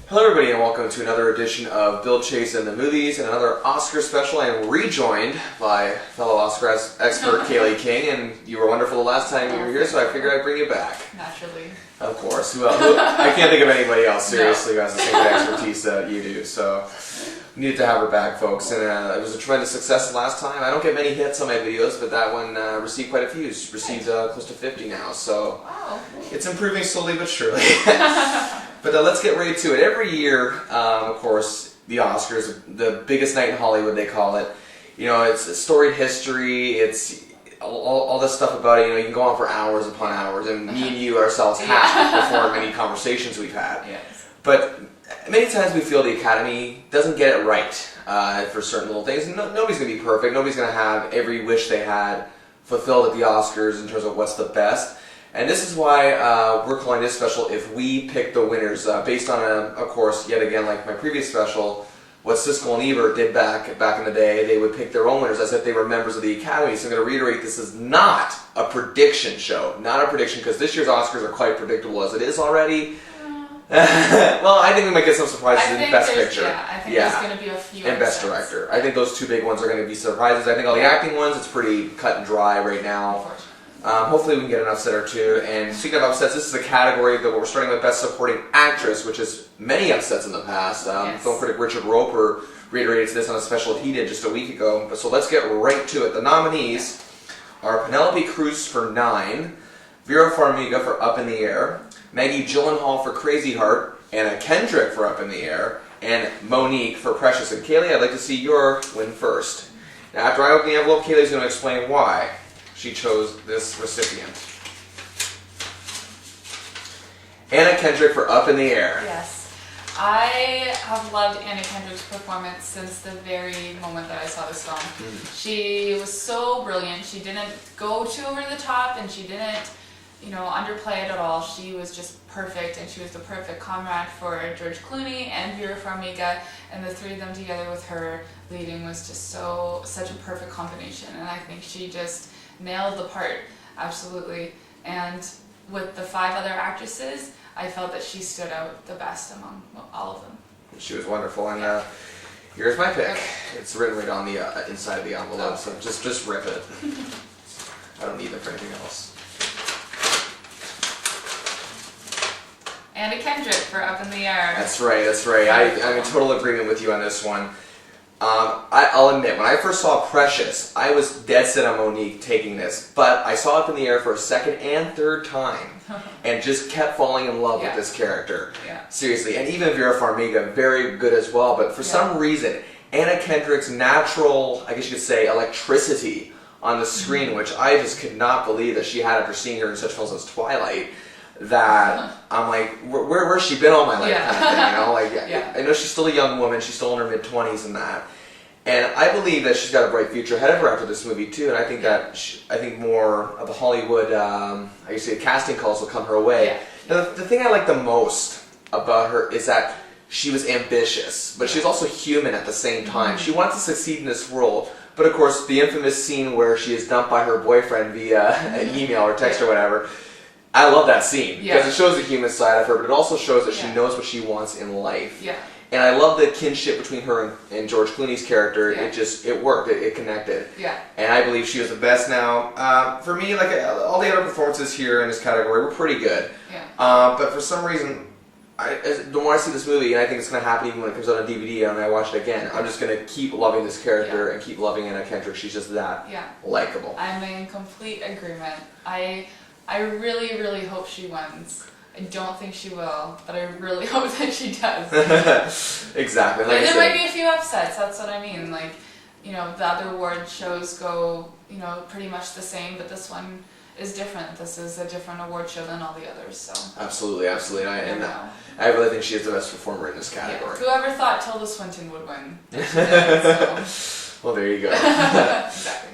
Hello everybody and welcome to another edition of Bill Chase and the Movies and another Oscar special. I am rejoined by fellow Oscar expert Kaylee King, and you were wonderful the last time you were here, so I figured I'd bring you back. Naturally. Of course. Who I can't think of anybody else seriously who has the same expertise that you do, so we needed to have her back, folks. And it was a tremendous success last time. I don't get many hits on my videos, but that one received quite a few. It's received close to 50 now, so wow. It's improving slowly but surely. But let's get right to it. Every year, of course, the Oscars, the biggest night in Hollywood, they call it. You know, it's a storied history. It's all this stuff about it. You know, you can go on for hours upon hours, and me and you ourselves have before many conversations we've had. Yes. But many times we feel the Academy doesn't get it right for certain little things. Nobody's going to be perfect. Nobody's going to have every wish they had fulfilled at the Oscars in terms of what's the best. And this is why we're calling this special If We Pick the Winners, based on, of course, yet again, like my previous special, what Siskel and Ebert did back in the day. They would pick their own winners as if they were members of the Academy. So I'm going to reiterate, this is not a prediction show. Not a prediction, because this year's Oscars are quite predictable as it is already. Well, I think we might get some surprises in Best Picture. Yeah, I think there's going to be a few. And Best Director. I think those two big ones are going to be surprises. I think all the acting ones, it's pretty cut and dry right now. Hopefully we can get an upset or two. And speaking of upsets, this is a category that we're starting with Best Supporting Actress, which is many upsets in the past. Film critic Richard Roper reiterated this on a special he did just a week ago. So let's get right to it. The nominees are Penelope Cruz for 9, Vera Farmiga for Up in the Air, Maggie Gyllenhaal for Crazy Heart, Anna Kendrick for Up in the Air, and Monique for Precious. And Kaylee, I'd like to see your win first. Now, after I open the envelope, Kaylee's going to explain why she chose this recipient. Anna Kendrick for Up in the Air. Yes. I have loved Anna Kendrick's performance since the very moment that I saw this film. She was so brilliant. She didn't go too over the top, and she didn't, underplay it at all. She was just perfect, and she was the perfect comrade for George Clooney and Vera Farmiga, and the three of them together with her leading was just such a perfect combination, and I think she just nailed the part, absolutely. And with the 5 other actresses, I felt that she stood out the best among all of them. She was wonderful, and here's my pick. It's written right on the inside of the envelope, so just rip it. I don't need them for anything else. Anna Kendrick for Up in the Air. That's right. I'm in total agreement with you on this one. I'll admit, when I first saw Precious, I was dead set on Monique taking this, but I saw Up in the Air for a second and third time, and just kept falling in love with this character. Yeah. Seriously, and even Vera Farmiga, very good as well, but for some reason, Anna Kendrick's natural, I guess you could say, electricity on the screen, which I just could not believe that she had after seeing her in such films as Twilight, that I'm like, where's she been all my life, kind of thing, I know she's still a young woman, she's still in her mid-20s and that, and I believe that she's got a bright future ahead of her after this movie too, and I think that I think more of the Hollywood, casting calls will come her way. Yeah. Now, the thing I like the most about her is that she was ambitious, but she was also human at the same time. She wanted to succeed in this world, but of course, the infamous scene where she is dumped by her boyfriend via an email or text or whatever, I love that scene, because it shows the human side of her, but it also shows that she knows what she wants in life. Yeah. And I love the kinship between her and George Clooney's character. Yeah. It worked. It connected. Yeah. And I believe she was the best. Now, for me, like all the other performances here in this category were pretty good. Yeah. But for some reason, the more I see this movie, and I think it's going to happen even when it comes out on DVD and I watch it again, I'm just going to keep loving this character and keep loving Anna Kendrick. She's just that likable. I'm in complete agreement. I really, really hope she wins. I don't think she will, but I really hope that she does. Exactly. Like there might be a few upsets, that's what I mean. Like, the other award shows go, pretty much the same, but this one is different. This is a different award show than all the others, so. Absolutely. I really think she is the best performer in this category. Yeah. Whoever thought Tilda Swinton would win? Well, there you go. Exactly.